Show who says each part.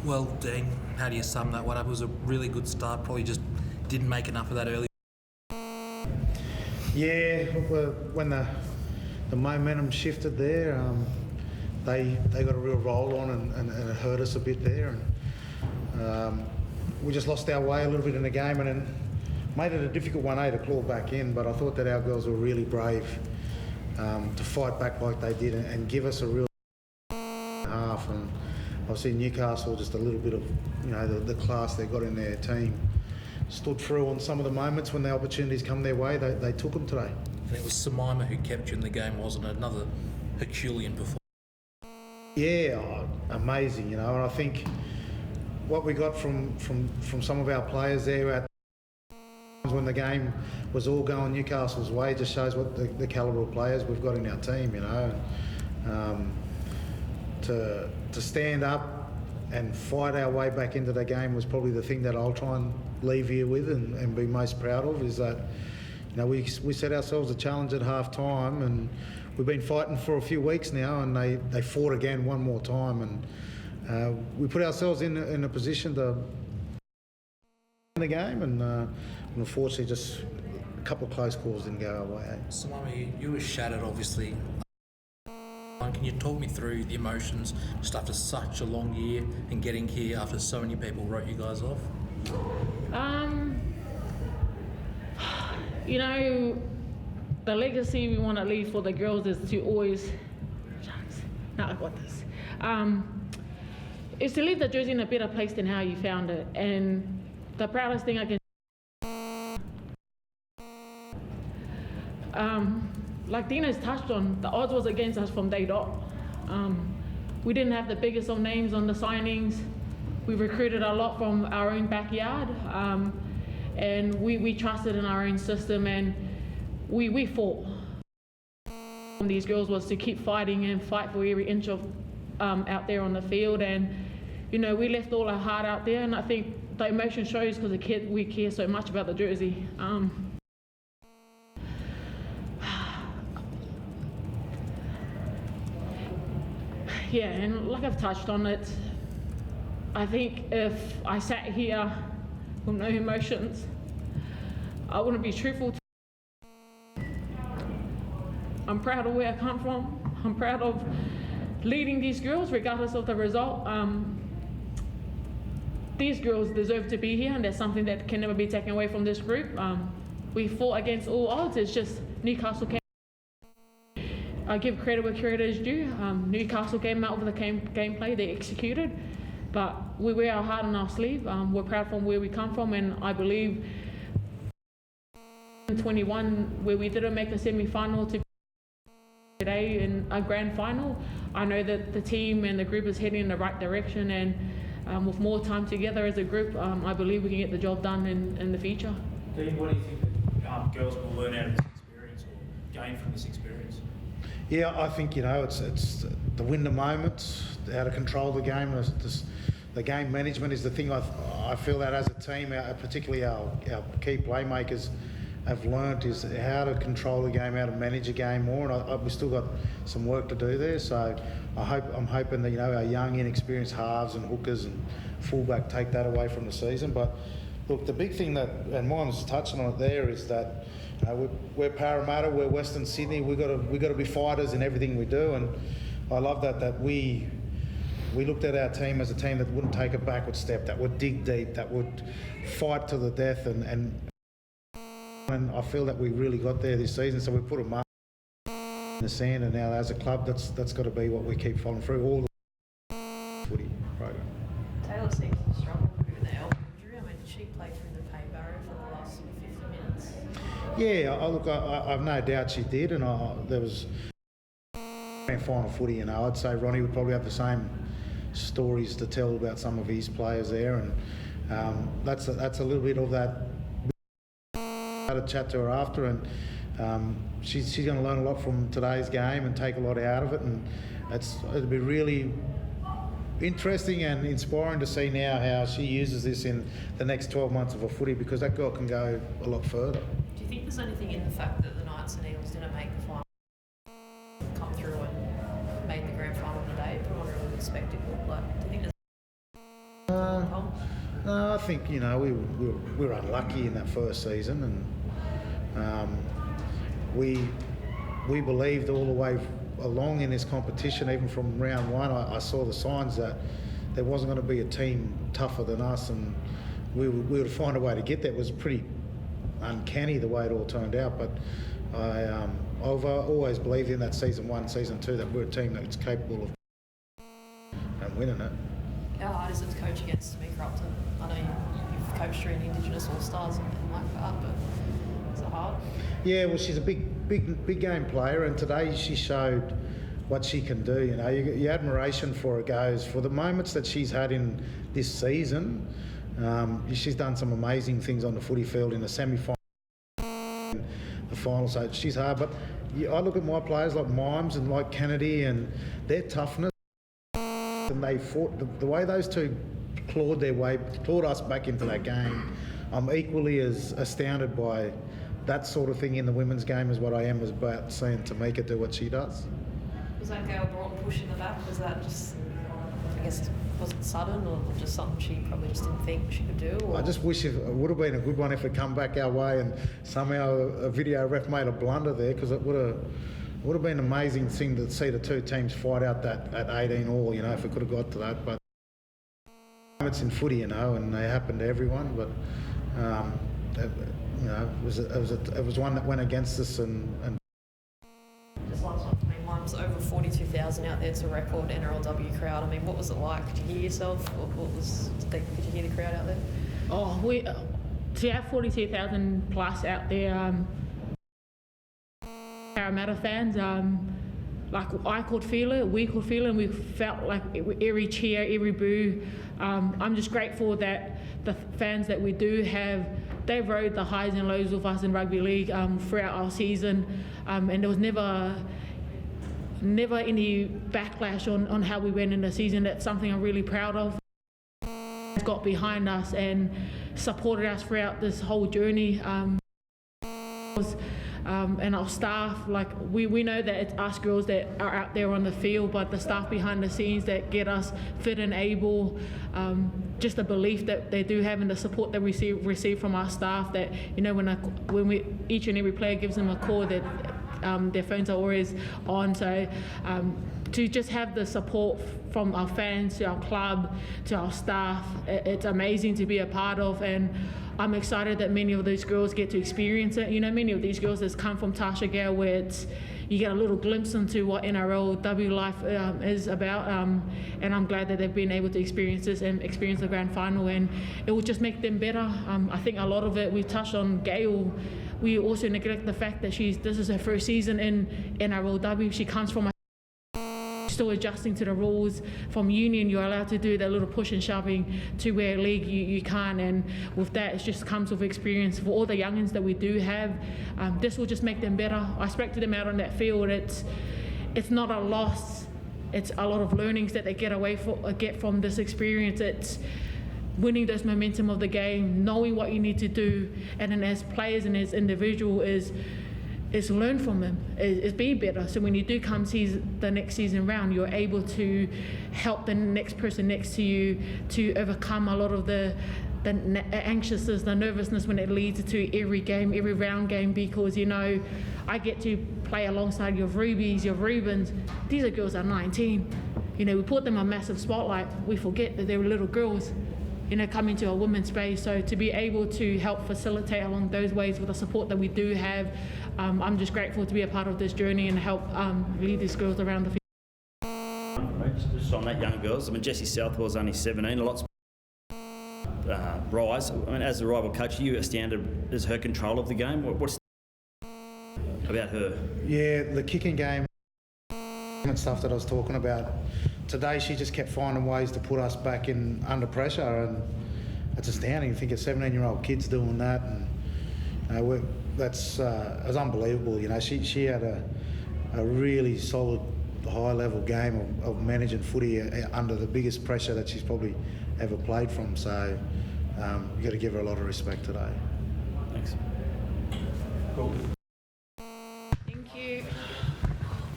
Speaker 1: Well, Dean, how do you sum that one up? It was a really good start, probably just didn't make enough of that early.
Speaker 2: Yeah, when the momentum shifted there, they got a real roll on and it hurt us a bit there. And we just lost our way a little bit in the game and then made it a difficult one, to claw back in. But I thought that our girls were really brave to fight back like they did and give us a real half. And obviously Newcastle, just a little bit of the class they got in their team, stood through on some of the moments when the opportunities come their way. They took them today.
Speaker 1: And it was Simaima who kept you in the game, wasn't it? Another Herculean performance.
Speaker 2: Yeah, amazing, and I think what we got from some of our players there at when the game was all going Newcastle's way just shows what the calibre of players we've got in our team, to stand up and fight our way back into the game was probably the thing that I'll try and leave here with and be most proud of, is that we set ourselves a challenge at half time and we've been fighting for a few weeks now, and they fought again one more time, and we put ourselves in a position to win the game, and unfortunately just a couple of close calls didn't go our way.
Speaker 1: Simaima, you were shattered obviously. Can you talk me through the emotions just after such a long year and getting here after so many people wrote you guys off?
Speaker 3: The legacy we want to leave for the girls is to always, I got this, is to leave the jersey in a better place than how you found it. And the proudest thing I can, like Dina's touched on, the odds was against us from day dot. We didn't have the biggest of names on the signings. We recruited a lot from our own backyard, and we trusted in our own system, and we fought. These girls was to keep fighting and fight for every inch of out there on the field, and we left all our heart out there, and I think the emotion shows because we care so much about the jersey. Yeah, and like I've touched on it, I think if I sat here with no emotions, I wouldn't be truthful. I'm proud of where I come from. I'm proud of leading these girls regardless of the result. These girls deserve to be here, and that's something that can never be taken away from this group. We fought against all odds. It's just Newcastle came. I give credit where credit is due. Newcastle came out with the gameplay, they executed, but we wear our heart on our sleeve. We're proud from where we come from, and I believe in 21, where we didn't make the semi-final, to today in a grand final, I know that the team and the group is heading in the right direction, and with more time together as a group, I believe we can get the job done in the future.
Speaker 4: Dean, what do you think that girls will learn out of this experience or gain from this experience?
Speaker 2: Yeah, I think it's the win the moments, how to control the game. The game management is the thing I feel that as a team, particularly our key playmakers, have learnt, is how to control the game, how to manage a game more, and we've still got some work to do there. So I'm hoping that our young, inexperienced halves and hookers and fullback take that away from the season. But look, the big thing and mine's touching on it there, is that we're Parramatta, we're Western Sydney. We've got to be fighters in everything we do, and I love that we looked at our team as a team that wouldn't take a backward step, that would dig deep, that would fight to the death, and I feel that we really got there this season. So we put a mark in the sand, and now as a club, that's got to be what we keep following through all the footy program.
Speaker 5: Taylor seems to struggle with the elbow injury. I mean, did she play through the pain barrier for the last 50 minutes?
Speaker 2: Yeah, I've no doubt she did, and there was grand final footy. I'd say Ronnie would probably have the same stories to tell about some of his players there, and that's a little bit of that. I had a chat to her after, and she's going to learn a lot from today's game and take a lot out of it, and it'll be really interesting and inspiring to see now how she uses this in the next 12 months of her footy, because that girl can go a lot further.
Speaker 5: Do you think there's anything in the fact that the Knights and Eels didn't make the final, come through and made the grand final today, put on a really good spectacle? Like, do you think there's
Speaker 2: No, I think, you know, we were unlucky in that first season, and we believed all the way along in this competition, even from round one. I saw the signs that there wasn't going to be a team tougher than us, and we would find a way to get there. It was pretty uncanny the way it all turned out, but I've always believed in that season 1, season 2, that we're a team that's capable of and winning it.
Speaker 5: How hard is it to coach against Simaima Upton? I know you've coached her in Indigenous All-Stars and like that, but is it hard?
Speaker 2: Yeah, well, she's a big game player, and today she showed what she can do. You know, your admiration for her goes for the moments that she's had in this season. She's done some amazing things on the footy field in the semi-final, the final. So she's hard, but I look at my players like Mimes and like Kennedy, and their toughness, and they fought the way those two clawed us back into that game. I'm equally as astounded by that sort of thing in the women's game as what I am about seeing Tamika do what she does.
Speaker 5: Was that Gail Broughton push in the back? Was that just, I guess, was it sudden or just something she probably just didn't think she could do? Or?
Speaker 2: I just wish it would have been a good one if it come back our way and somehow a video ref made a blunder there, because it would have been an amazing thing to see the two teams fight out that at 18 all, you know, if it could have got to that. But it's in footy, you know, and they happen to everyone. But you know, it was one that went against us, and
Speaker 5: just last one for me, Mimes, over 42,000 out there. It's a record NRLW crowd. I mean, what was it like? Did you hear yourself? Did you hear the crowd out there?
Speaker 3: Oh, to have 42,000 plus out there, Parramatta fans, like I could feel it, we could feel it, and we felt like every cheer, every boo. I'm just grateful that the fans that we do have, they rode the highs and lows with us in rugby league throughout our season, and there was never any backlash on how we went in the season. That's something I'm really proud of. Got behind us and supported us throughout this whole journey. And our staff, like we know that it's us girls that are out there on the field, but the staff behind the scenes that get us fit and able, just the belief that they do have and the support that we receive from our staff, that, you know, when each and every player gives them a call, that their phones are always on. So to just have the support from our fans, to our club, to our staff, it's amazing to be a part of, and I'm excited that many of these girls get to experience it. You know, many of these girls that's come from Tasha Gale, where you get a little glimpse into what NRLW life is about, and I'm glad that they've been able to experience this and experience the grand final, and it will just make them better. I think a lot of it, we touched on Gail, we also neglect the fact that this is her first season in NRLW. She comes from still adjusting to the rules. From union, you're allowed to do that little push and shoving, to where league you can't, and with that it just comes with experience. For all the youngins that we do have, this will just make them better. I spoke to them out on that field. It's not a loss, it's a lot of learnings that they get from this experience. It's winning those momentum of the game, knowing what you need to do, and then as players and as individual is learn from them, is be better. So when you do come the next season round, you're able to help the next person next to you to overcome a lot of the anxiousness, the nervousness when it leads to every game, every round game, because, you know, I get to play alongside your Rubies, your Rubens. These are girls that are 19. You know, we put them on massive spotlight. We forget that they were little girls, you know, coming to a women's space. So to be able to help facilitate along those ways with the support that we do have, I'm just grateful to be a part of this journey and help lead these girls around the field.
Speaker 6: Just on that young girls, I mean, Jessie Southwell's only 17, a lot's rise. I mean, as the rival coach, are you astounded as her control of the game? What's about her?
Speaker 2: Yeah, the kicking game and stuff that I was talking about. Today she just kept finding ways to put us back in under pressure, and it's astounding. You think of 17-year-old kids doing that, and you know, it was unbelievable. You know, she had a really solid, high-level game of managing footy under the biggest pressure that she's probably ever played from. So you've got to give her a lot of respect today.
Speaker 6: Thanks.
Speaker 4: Cool.